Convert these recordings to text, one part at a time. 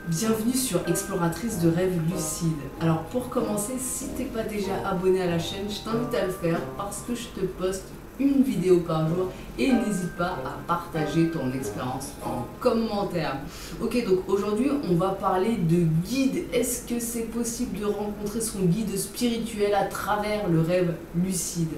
Bienvenue sur Exploratrice de rêves lucides. Alors pour commencer, si t'es pas déjà abonné à la chaîne, je t'invite à le faire parce que je te poste une vidéo par jour et n'hésite pas à partager ton expérience en commentaire. Ok, donc aujourd'hui on va parler de guide. Est-ce que c'est possible de rencontrer son guide spirituel à travers le rêve lucide?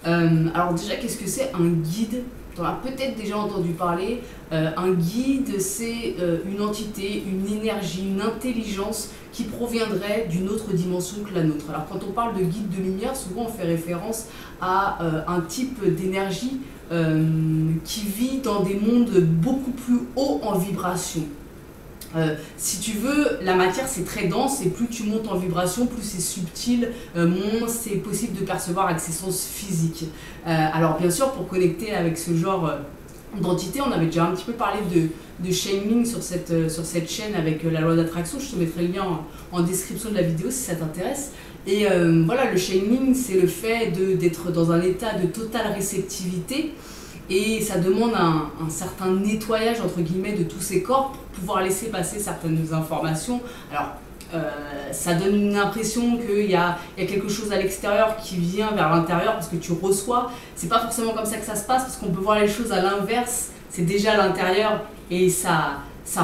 Alors déjà, qu'est-ce que c'est un guide? Tu en as peut-être déjà entendu parler. Un guide, c'est une entité, une énergie, une intelligence qui proviendrait d'une autre dimension que la nôtre. Alors quand on parle de guide de lumière, souvent on fait référence à un type d'énergie qui vit dans des mondes beaucoup plus hauts en vibration. Si tu veux, la matière c'est très dense et plus tu montes en vibration, plus c'est subtil, moins c'est possible de percevoir avec ses sens physiques. Alors bien sûr, pour connecter avec ce genre d'entité, on avait déjà un petit peu parlé de shaming sur cette chaîne avec la loi d'attraction. Je te mettrai le lien en description de la vidéo si ça t'intéresse. Et voilà, le shaming, c'est le fait d'être dans un état de totale réceptivité. Et ça demande un certain nettoyage entre guillemets de tous ces corps pour pouvoir laisser passer certaines informations. Alors ça donne une impression qu'il y a quelque chose à l'extérieur qui vient vers l'intérieur parce que tu reçois. C'est pas forcément comme ça que ça se passe parce qu'on peut voir les choses à l'inverse. C'est déjà à l'intérieur et ça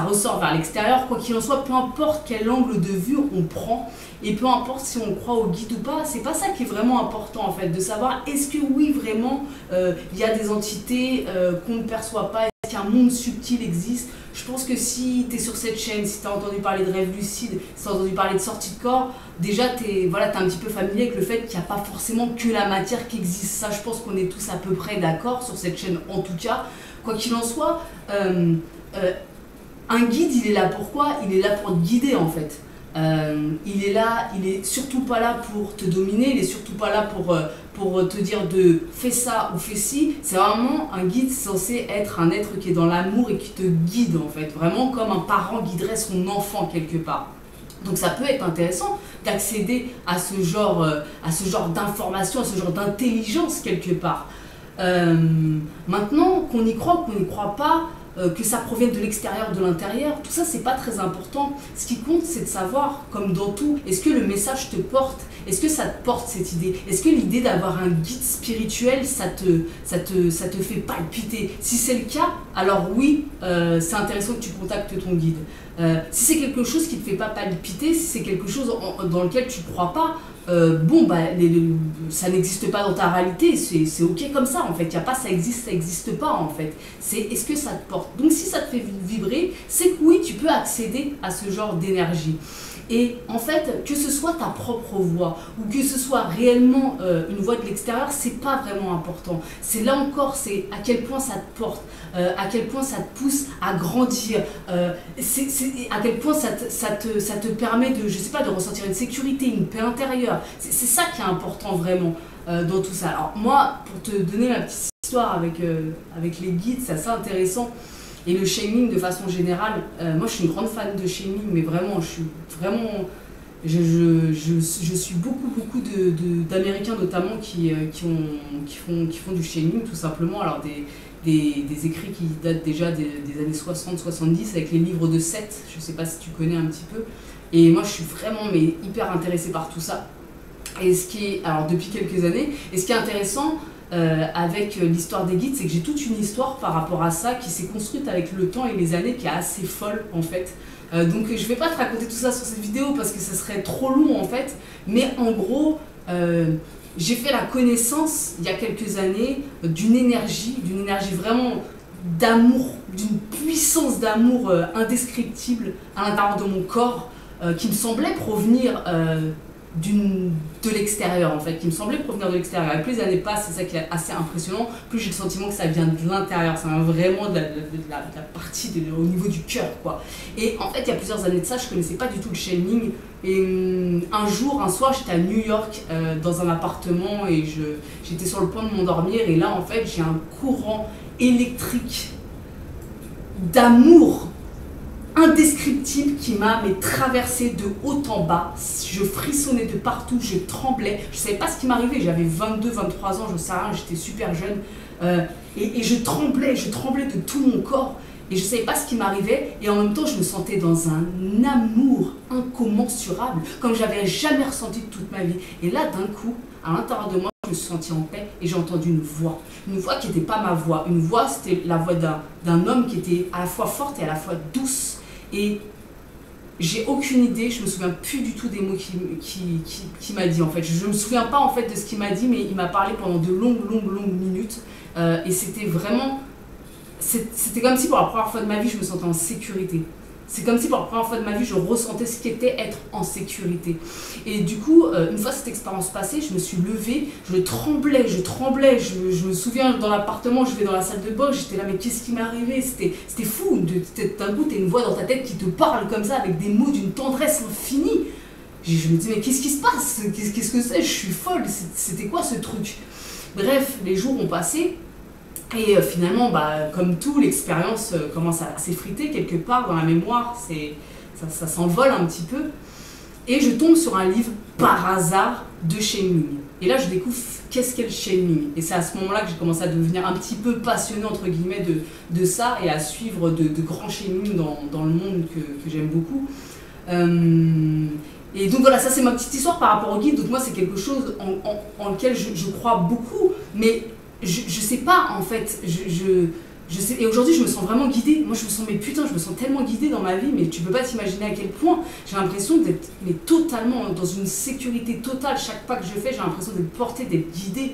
ressort vers l'extérieur. Quoi qu'il en soit, peu importe quel angle de vue on prend et peu importe si on croit au guide ou pas, c'est pas ça qui est vraiment important en fait, de savoir est-ce que oui vraiment il y a des entités qu'on ne perçoit pas, est-ce qu'un monde subtil existe. Je pense que si tu es sur cette chaîne, si tu as entendu parler de rêve lucide, si tu as entendu parler de sortie de corps, déjà tu es un petit peu familier avec le fait qu'il n'y a pas forcément que la matière qui existe. Ça, je pense qu'on est tous à peu près d'accord sur cette chaîne en tout cas. Quoi qu'il en soit, un guide, il est là pour quoi? Il est là pour te guider en fait. Il est surtout pas là pour te dominer, il est surtout pas là pour te dire de fais ça ou fais ci. C'est vraiment un guide censé être un être qui est dans l'amour et qui te guide en fait, vraiment comme un parent guiderait son enfant quelque part. Donc ça peut être intéressant d'accéder à ce genre d'information, à ce genre d'intelligence quelque part. Maintenant, qu'on y croit ou qu'on n'y croit pas, que ça provienne de l'extérieur, de l'intérieur, tout ça c'est pas très important. Ce qui compte c'est de savoir, comme dans tout, est-ce que le message te porte? Est-ce que ça te porte cette idée? Est-ce que l'idée d'avoir un guide spirituel ça te fait palpiter? Si c'est le cas, alors oui, c'est intéressant que tu contactes ton guide. Si c'est quelque chose qui ne te fait pas palpiter, si c'est quelque chose dans lequel tu ne crois pas, ça n'existe pas dans ta réalité, c'est ok comme ça en fait, il n'y a pas ça existe pas en fait, c'est est-ce que ça te porte. Donc si ça te fait vibrer, c'est que oui, tu peux accéder à ce genre d'énergie. Et en fait, que ce soit ta propre voix ou que ce soit réellement une voix de l'extérieur, c'est pas vraiment important. C'est là encore, c'est à quel point ça te porte, à quel point ça te pousse à grandir, à quel point ça te permet de, je sais pas, de ressentir une sécurité, une paix intérieure. C'est ça qui est important vraiment dans tout ça. Alors moi, pour te donner ma petite histoire avec les guides, c'est assez intéressant. Et le shaming de façon générale, moi je suis une grande fan de shaming, mais vraiment, je suis beaucoup d'Américains notamment qui font du shaming tout simplement. Alors des écrits qui datent déjà des années 60-70 avec les livres de Seth, je ne sais pas si tu connais un petit peu. Et moi je suis vraiment hyper intéressée par tout ça. Et alors depuis quelques années, et ce qui est intéressant, avec l'histoire des guides, c'est que j'ai toute une histoire par rapport à ça qui s'est construite avec le temps et les années qui est assez folle en fait. Donc je vais pas te raconter tout ça sur cette vidéo parce que ça serait trop long en fait, mais en gros j'ai fait la connaissance il y a quelques années d'une énergie vraiment d'amour, d'une puissance d'amour indescriptible à l'intérieur de mon corps qui me semblait provenir de l'extérieur en fait, qui me semblait provenir de l'extérieur. Et plus les années passent, c'est ça qui est assez impressionnant, plus j'ai le sentiment que ça vient de l'intérieur, ça vient vraiment de la partie au niveau du cœur quoi. Et en fait il y a plusieurs années de ça, je connaissais pas du tout le shaming et un soir j'étais à New York dans un appartement et j'étais sur le point de m'endormir et là en fait j'ai un courant électrique d'amour indescriptible qui m'a traversé de haut en bas. Je frissonnais de partout, je tremblais, je savais pas ce qui m'arrivait, j'avais 22-23 ans, je sais rien, j'étais super jeune et je tremblais de tout mon corps et je ne savais pas ce qui m'arrivait, et en même temps je me sentais dans un amour incommensurable, comme j'avais jamais ressenti de toute ma vie. Et là d'un coup, à l'intérieur de moi, je me suis sentie en paix et j'ai entendu une voix qui n'était pas ma voix. Une voix, c'était la voix d'un homme qui était à la fois forte et à la fois douce. Et j'ai aucune idée, je me souviens plus du tout des mots qu'il m'a dit en fait. Je me souviens pas en fait de ce qu'il m'a dit, mais il m'a parlé pendant de longues minutes. Et c'était vraiment, c'était comme si pour la première fois de ma vie, je me sentais en sécurité. C'est comme si pour la première fois de ma vie, je ressentais ce qu'était être en sécurité. Et du coup, une fois cette expérience passée, je me suis levée, je tremblais. Je me souviens, dans l'appartement, je vais dans la salle de bain, j'étais là, mais qu'est-ce qui m'est arrivé? C'était fou. D'un coup, tu as une voix dans ta tête qui te parle comme ça, avec des mots d'une tendresse infinie. Je me dis, mais qu'est-ce qui se passe? Qu'est-ce que c'est? Je suis folle. C'était quoi ce truc? Bref, les jours ont passé. Et finalement, comme tout, l'expérience commence à s'effriter quelque part dans la mémoire, ça s'envole un petit peu. Et je tombe sur un livre, par hasard, de shaming. Et là, je découvre qu'est-ce qu'est le shaming. Et c'est à ce moment-là que j'ai commencé à devenir un petit peu passionnée, entre guillemets, de ça, et à suivre de grands shaming dans le monde que j'aime beaucoup. Et donc voilà, ça c'est ma petite histoire par rapport au guide. Donc moi, c'est quelque chose en lequel je crois beaucoup, mais je sais pas en fait, je sais, et aujourd'hui je me sens vraiment guidée. Moi je me sens, mais putain, je me sens tellement guidée dans ma vie, mais tu peux pas t'imaginer à quel point. J'ai l'impression d'être totalement dans une sécurité totale. Chaque pas que je fais, j'ai l'impression d'être portée, d'être guidée.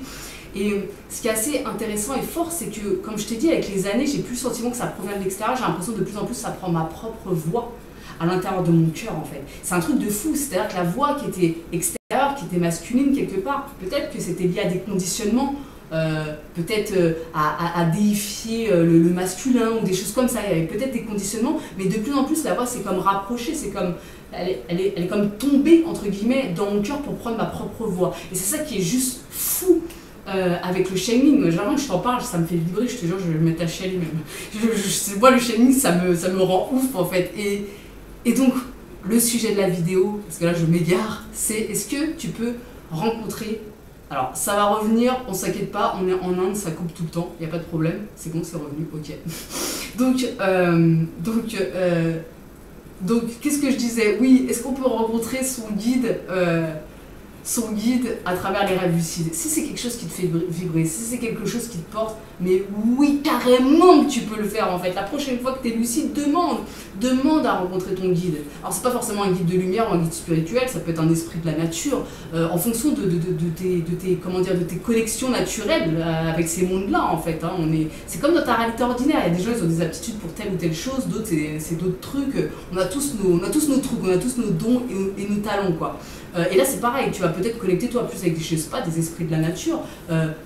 Et ce qui est assez intéressant et fort, c'est que, comme je t'ai dit, avec les années, j'ai plus le sentiment que ça provient de l'extérieur. J'ai l'impression de plus en plus ça prend ma propre voix à l'intérieur de mon cœur en fait. C'est un truc de fou, c'est-à-dire que la voix qui était extérieure, qui était masculine quelque part, peut-être que c'était lié à des conditionnements, peut-être à déifier le masculin ou des choses comme ça. Il y avait peut-être des conditionnements, mais de plus en plus la voix s'est comme rapprochée, c'est comme elle est comme tombée entre guillemets dans mon cœur pour prendre ma propre voix. Et c'est ça qui est juste fou avec le shaming. Généralement je t'en parle, ça me fait vibrer, je te jure, je vais me mettre à chialer même. Moi le shaming ça me rend ouf en fait. Et donc le sujet de la vidéo, parce que là je m'égare, c'est est-ce que tu peux rencontrer. Alors, ça va revenir, on s'inquiète pas, on est en Inde, ça coupe tout le temps, il n'y a pas de problème, c'est bon, c'est revenu, ok. Donc qu'est-ce que je disais? Oui, est-ce qu'on peut rencontrer son guide à travers les rêves lucides? Si c'est quelque chose qui te fait vibrer, si c'est quelque chose qui te porte, mais oui, carrément que tu peux le faire en fait. La prochaine fois que tu es lucide, demande à rencontrer ton guide. Alors c'est pas forcément un guide de lumière ou un guide spirituel, ça peut être un esprit de la nature, en fonction de tes connexions naturelles avec ces mondes-là en fait. Hein. C'est comme dans ta réalité ordinaire, il y a des gens ils ont des aptitudes pour telle ou telle chose, d'autres c'est d'autres trucs. On a tous nos trucs, on a tous nos dons et nos talents quoi. Et là c'est pareil, tu vas peut-être connecter toi plus avec je sais pas, des esprits de la nature.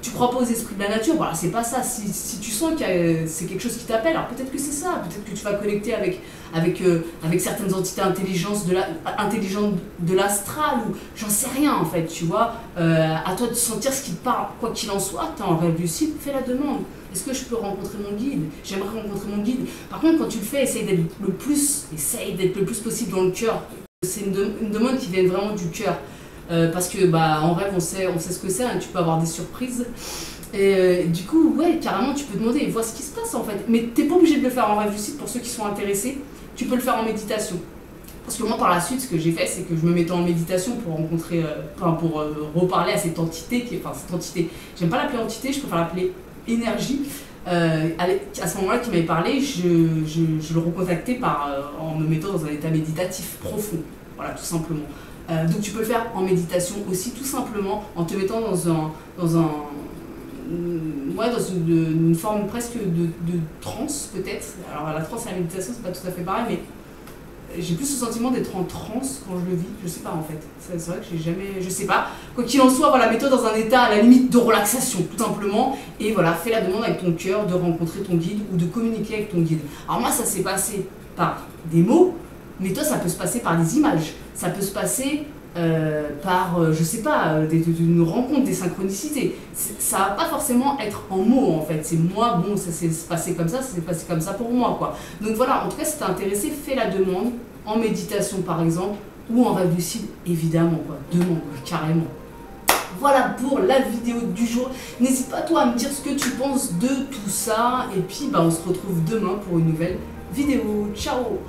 Tu crois pas aux esprits de la nature, voilà, c'est pas ça. Si tu sens que c'est quelque chose qui t'appelle, alors peut-être que c'est ça, peut-être que tu vas connecter avec certaines entités intelligentes de l'astral, ou j'en sais rien en fait, tu vois. À toi de sentir ce qui te parle, quoi qu'il en soit, t'es en rêve lucide, fais la demande. Est-ce que je peux rencontrer mon guide? J'aimerais rencontrer mon guide. Par contre, quand tu le fais, essaye d'être le plus possible dans le cœur. C'est une demande qui vient vraiment du cœur. Parce que en rêve, on sait ce que c'est, hein, tu peux avoir des surprises. Et du coup, ouais, carrément, tu peux demander, vois ce qui se passe en fait. Mais t'es pas obligé de le faire en rêve lucide pour ceux qui sont intéressés. Tu peux le faire en méditation. Parce que moi, par la suite, ce que j'ai fait, c'est que je me mettais en méditation pour rencontrer, pour reparler à cette entité, cette entité. J'aime pas l'appeler entité, je préfère l'appeler énergie. À ce moment-là, qui m'avait parlé, je le recontactais en me mettant dans un état méditatif profond. Voilà, tout simplement. Donc tu peux le faire en méditation aussi, tout simplement, en te mettant dans une forme presque de transe, peut-être. Alors la transe et la méditation, c'est pas tout à fait pareil, mais j'ai plus le sentiment d'être en transe quand je le vis. Je sais pas en fait. C'est vrai que j'ai jamais. Je sais pas. Quoi qu'il en soit, voilà, mets-toi dans un état à la limite de relaxation, tout simplement. Et voilà, fais la demande avec ton cœur de rencontrer ton guide ou de communiquer avec ton guide. Alors moi, ça s'est passé par des mots, mais toi, ça peut se passer par des images. Ça peut se passer par, je sais pas, une rencontre, des synchronicités. Ça va pas forcément être en mots en fait. C'est moi, bon, ça s'est passé comme ça s'est passé comme ça pour moi quoi. Donc voilà, en tout cas, si t'es intéressé, fais la demande en méditation par exemple, ou en rêve lucide, évidemment quoi. Demande, carrément. Voilà pour la vidéo du jour. N'hésite pas toi à me dire ce que tu penses de tout ça. Et puis on se retrouve demain pour une nouvelle vidéo. Ciao!